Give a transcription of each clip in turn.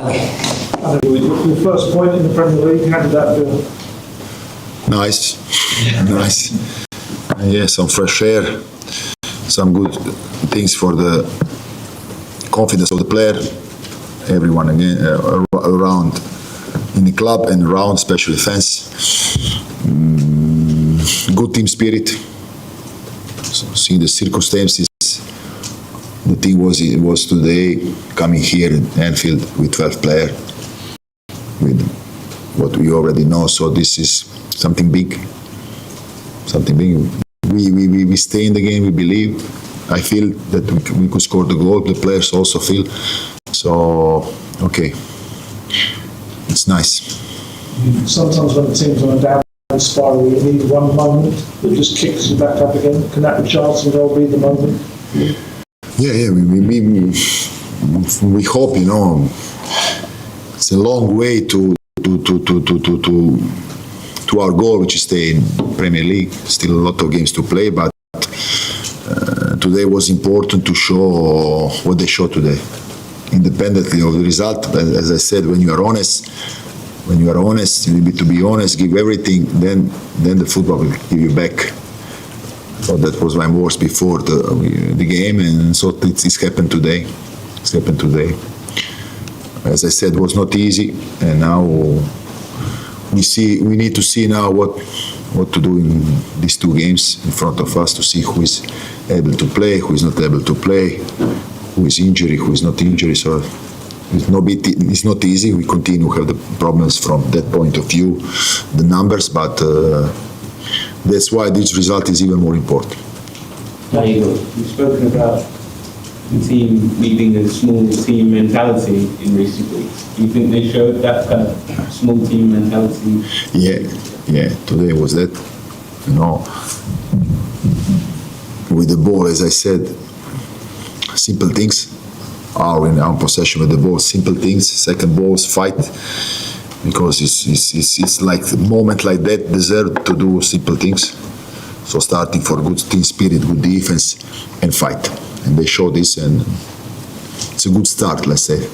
Your first point in the Premier League, how did that feel? Nice. Yeah, some fresh air, some good things for the confidence of the player, everyone again around in the club and around, especially fans. Good team spirit. So, seeing the circumstances, the team was today coming here in Anfield with 12 players, with what we already know. So this is something big. We stay in the game. We believe. I feel that we could score the goal. The players also feel. So okay, it's nice. Sometimes when the team's on a downward spiral, you need one moment that just kicks you back up again. Can that chance and goal be the moment? Yeah. We hope, it's a long way to our goal, which is stay in Premier League. Still a lot of games to play, but today was important to show what they showed today, independently of the result. As I said, when you are honest, you need to be honest, give everything. Then the football will give you back. So that was my words before the game, and so it's happened today. As I said, it was not easy, and now we need to see now what to do in these two games in front of us, to see who is able to play, who is not able to play, who is injured, who is not injured. So it's not easy. We continue to have the problems from that point of view, the numbers, but that's why this result is even more important. Now, Igor, you've spoken about the team needing a small team mentality in recent weeks. Do you think they showed that kind of small team mentality? Yeah. Today was that, with the ball, as I said, simple things are in our possession with the ball. Simple things. Second balls, fight, because it's like a moment like that deserve to do simple things. So starting for good team spirit, good defense, and fight. And they show this, and it's a good start, let's say.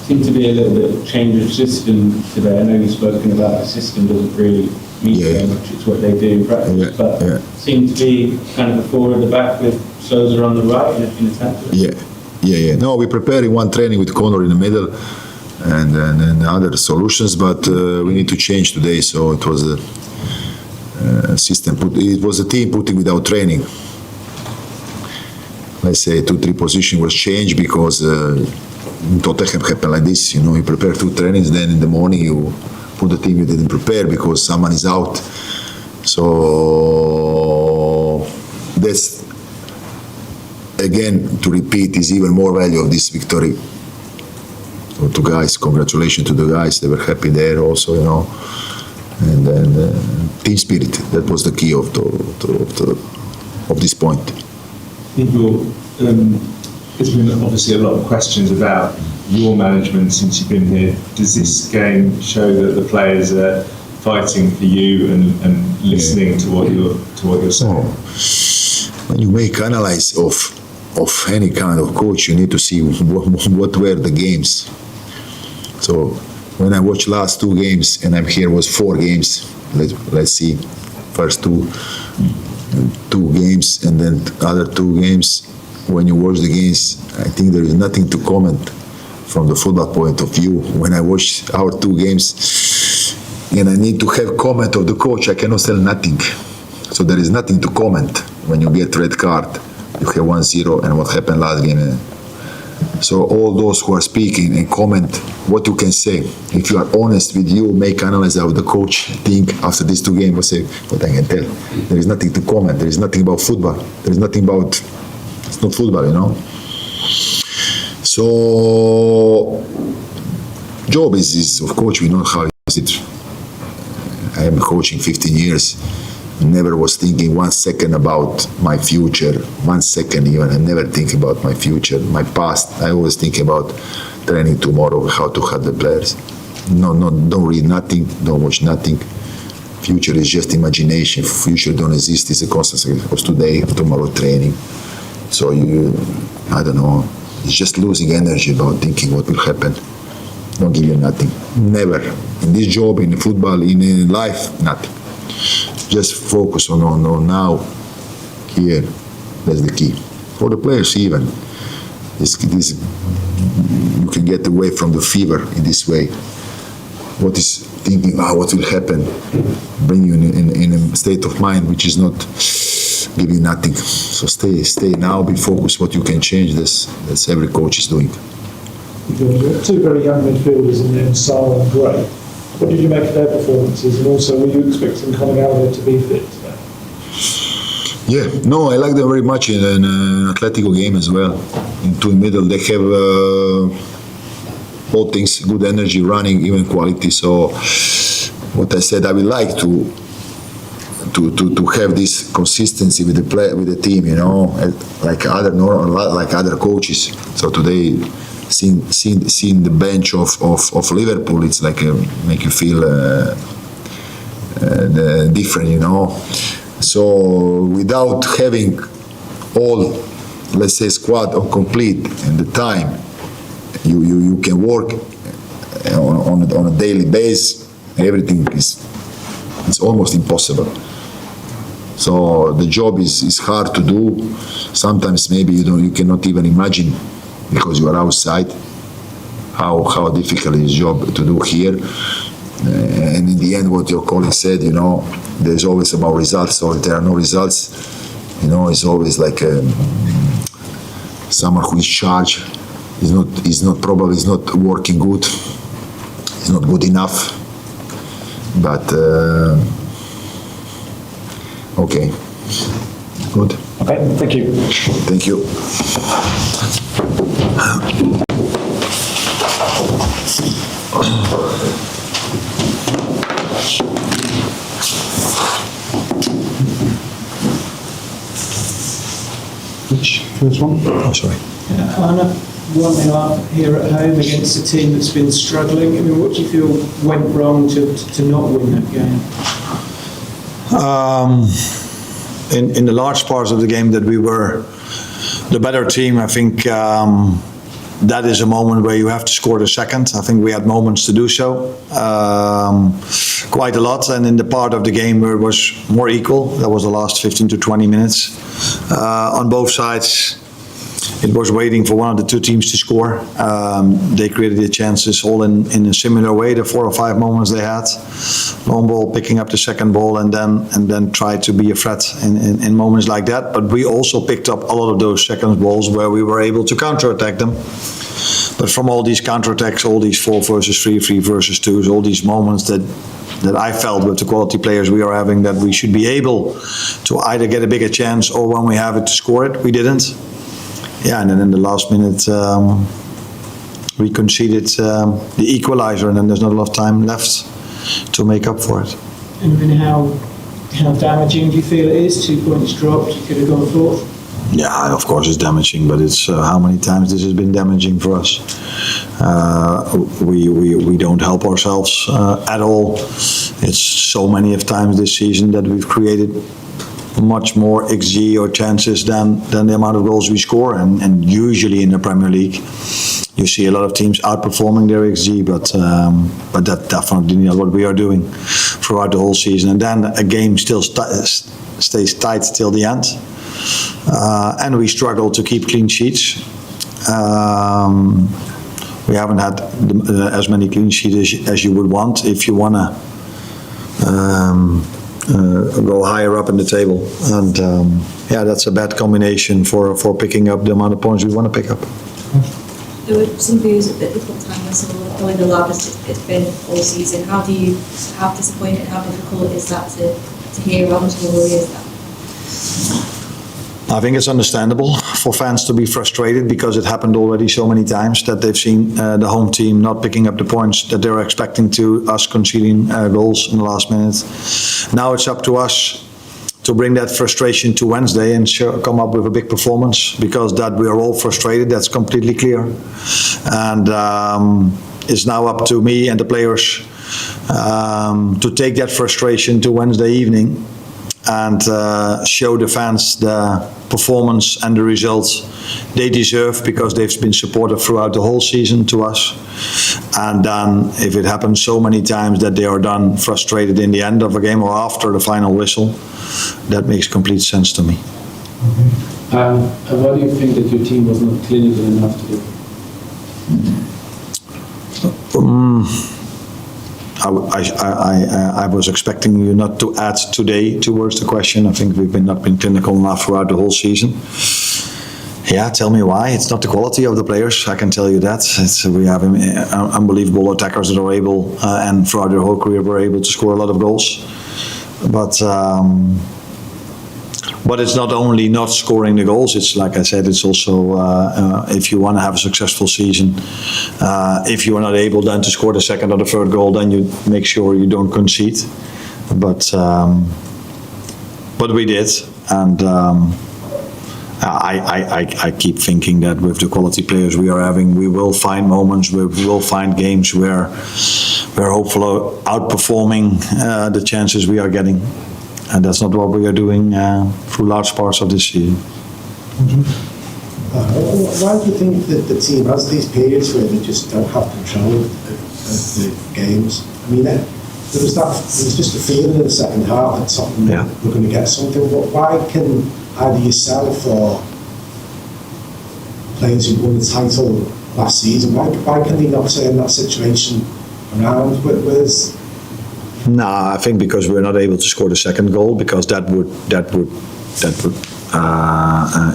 Seemed to be a little bit of change of system today. I know you've spoken about the system doesn't really mean very much. It's what they do in practice, but seemed to be kind of a four at the back with Sousa on the right in attack. Yeah. No, we prepared in one training with Connor in the middle, and other solutions, but we need to change today. So it was a system. It was a team putting without training. Let's say 2-3 position was changed because in Tottenham happened like this. You prepare 2 trainings, then in the morning you put the team you didn't prepare because someone is out. So that's, again, to repeat, is even more value of this victory. So to guys, congratulations to the guys. They were happy there also, And then team spirit. That was the key of this point. Igor, there's been obviously a lot of questions about your management since you've been here. Does this game show that the players are fighting for you and listening to what you're saying? When you make analysis of any kind of coach, you need to see what were the games. So when I watched last 2 games, and I'm here was 4 games. Let's see, first two games, and then other 2 games. When you watch the games, I think there is nothing to comment from the football point of view. When I watch our 2 games, and I need to have comment of the coach, I cannot tell nothing. So there is nothing to comment when you get red card. You have 1-0, and what happened last game. So all those who are speaking and comment, what you can say. If you are honest with you, make analysis of the coach, think after these 2 games, say what I can tell. There is nothing to comment. There is nothing about football. There is nothing about, it's not football, So job is of coach, we know how is it. I am coaching 15 years. Never was thinking 1 second about my future, 1 second even. I never think about my future, my past. I always think about training tomorrow, how to help the players. No, don't read nothing, don't watch nothing. Future is just imagination. Future don't exist. It's a constant of today, tomorrow training. So I don't know, it's just losing energy about thinking what will happen. don't give you nothing. Never. In this job, in football, in life, nothing. Just focus on now, here. That's the key. For the players even. This you can get away from the fever in this way. What is thinking, what will happen? Bring you in a state of mind which is not give you nothing. So stay now, be focused what you can change. That's every coach is doing. You've got two very young midfielders in there, in Salah and Gray. What did you make of their performances? And also, were you expecting coming out of there to be fit today? Yeah, no, I like them very much in an Atletico game as well. Into the middle, they have all things, good energy, running, even quality. So, what I said, I would like to have this consistency with the team, like other coaches. So today, seeing the bench of Liverpool, it's like make you feel different, So without having all, let's say, squad on complete and the time, you can work on a daily basis. Everything it's almost impossible. So the job is hard to do. Sometimes maybe you cannot even imagine, because you are outside, how difficult is job to do here. And in the end, what your colleague said, there's always about results. So if there are no results, it's always like someone who is charged is not working good. It's not good enough. But okay, good. Okay, thank you. Thank you. Which first one? Oh, sorry. Arne, 1-0 up here at home against a team that's been struggling. I mean, what do you feel went wrong to not win that game? In the large parts of the game that we were the better team, I think that is a moment where you have to score the second. I think we had moments to do so, quite a lot. And in the part of the game where it was more equal, that was the last 15 to 20 minutes, on both sides, it was waiting for one of the two teams to score. They created the chances all in a similar way, the 4 or 5 moments they had. Long ball, picking up the second ball, and then try to be a threat in moments like that. But we also picked up a lot of those second balls where we were able to counterattack them. But from all these counterattacks, all these 4 versus 3, 3 versus 2s, all these moments that I felt with the quality players we are having, that we should be able to either get a bigger chance or when we have it to score it, we didn't. Yeah, and then in the last minute, we conceded the equalizer, and then there's not a lot of time left to make up for it. And I mean, how damaging do you feel it is? 2 points dropped, you could have gone fourth. Yeah, of course it's damaging, but it's how many times this has been damaging for us. We don't help ourselves at all. It's so many of times this season that we've created much more XG or chances than the amount of goals we score, and usually in the Premier League you see a lot of teams outperforming their XG, but that's definitely not what we are doing throughout the whole season. And then a game still stays tight till the end, and we struggle to keep clean sheets. We haven't had as many clean sheets as you would want if you want to go higher up in the table, and that's a bad combination for picking up the amount of points we want to pick up. There were some views at the Tottenham Hotspur, probably the loudest it's been all season. How disappointed, how difficult is that to hear? How much of a worry is that? I think it's understandable for fans to be frustrated, because it happened already so many times that they've seen the home team not picking up the points that they were expecting, to us conceding goals in the last minute. Now it's up to us to bring that frustration to Wednesday and come up with a big performance, because that we are all frustrated, that's completely clear. And it's now up to me and the players to take that frustration to Wednesday evening and show the fans the performance and the results they deserve, because they've been supportive throughout the whole season to us. And then if it happens so many times that they are done frustrated in the end of a game or after the final whistle, that makes complete sense to me. And why do you think that your team was not clinical enough today? I was expecting you not to add today towards the question. I think we've not been clinical enough throughout the whole season. Yeah, tell me why. It's not the quality of the players, I can tell you that. We have unbelievable attackers that are able, and throughout their whole career, were able to score a lot of goals. But it's not only not scoring the goals, it's like I said, it's also, if you want to have a successful season, if you are not able then to score the second or the third goal, then you make sure you don't concede. But we did, and I keep thinking that with the quality players we are having, we will find moments, we will find games where we're hopefully outperforming the chances we are getting. And that's not what we are doing through large parts of this season. Why do you think that the team has these periods where they just don't have control of the games? I mean, there was just a feeling in the second half that Tottenham were going to get something. But why can either yourself or players who won the title last season, why can they not turn that situation around? No, I think because we're not able to score the second goal, because that would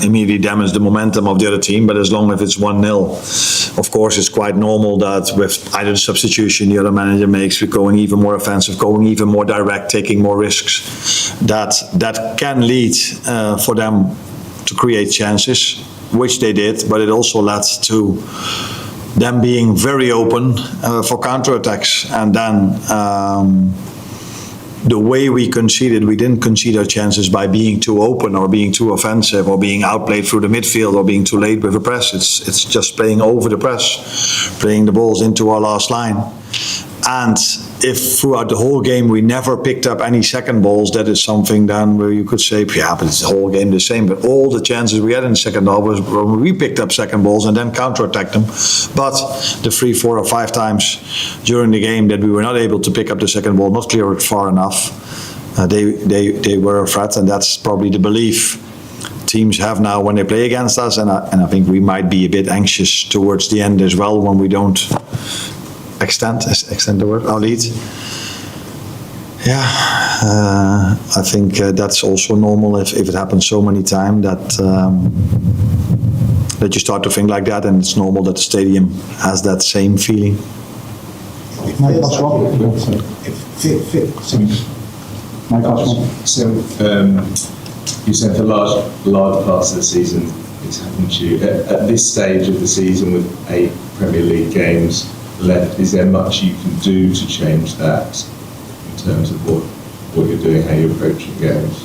immediately damage the momentum of the other team. But as long as it's 1-0, of course, it's quite normal that with either the substitution the other manager makes, we're going even more offensive, going even more direct, taking more risks. That can lead for them to create chances, which they did, but it also led to them being very open for counterattacks. And then the way we conceded, we didn't concede our chances by being too open or being too offensive or being outplayed through the midfield or being too late with the press. It's just playing over the press, playing the balls into our last line. And if throughout the whole game we never picked up any second balls, that is something then where you could say, yeah, but it's the whole game the same. But all the chances we had in the second half was when we picked up second balls and then counterattacked them. But the 3, 4 or 5 times during the game that we were not able to pick up the second ball, not clear it far enough, they were a threat, and that's probably the belief teams have now when they play against us. And I think we might be a bit anxious towards the end as well when we don't extend the word, our lead. Yeah, I think that's also normal if it happens so many times that you start to think like that, and it's normal that the stadium has that same feeling. So you said for large parts of the season it's happened to you. At this stage of the season with 8 Premier League games left, is there much you can do to change that in terms of what you're doing, how you're approaching games?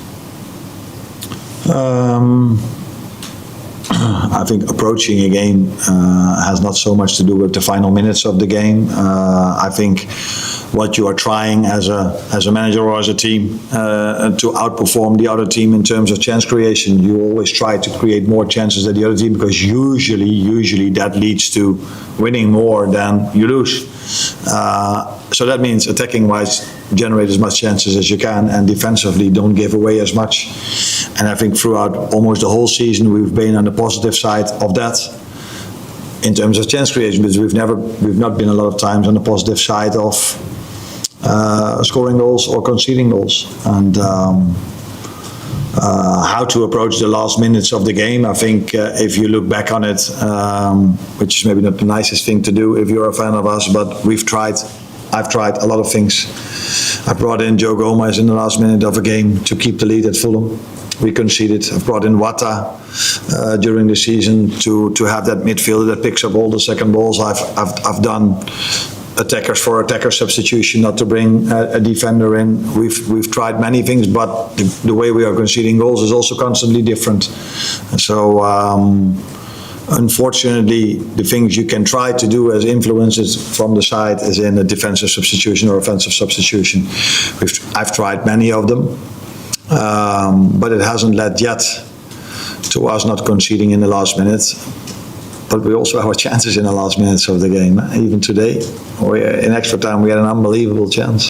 I think approaching a game has not so much to do with the final minutes of the game. I think what you are trying as a manager or as a team to outperform the other team in terms of chance creation. You always try to create more chances than the other team, because usually that leads to winning more than you lose. So that means attacking-wise, generate as much chances as you can, and defensively don't give away as much. And I think throughout almost the whole season we've been on the positive side of that in terms of chance creation, because we've not been a lot of times on the positive side of scoring goals or conceding goals. And how to approach the last minutes of the game, I think if you look back on it, which is maybe not the nicest thing to do if you're a fan of us, but I've tried a lot of things. I brought in Joe Gomez in the last minute of a game to keep the lead at Fulham. We conceded. I've brought in Wata during the season to have that midfielder that picks up all the second balls. I've done attackers for attacker substitution, not to bring a defender in. We've tried many things, but the way we are conceding goals is also constantly different. So unfortunately, the things you can try to do as influences from the side is in a defensive substitution or offensive substitution. I've tried many of them. But it hasn't led yet to us not conceding in the last minute. But we also have our chances in the last minutes of the game. Even today, or in extra time, we had an unbelievable chance.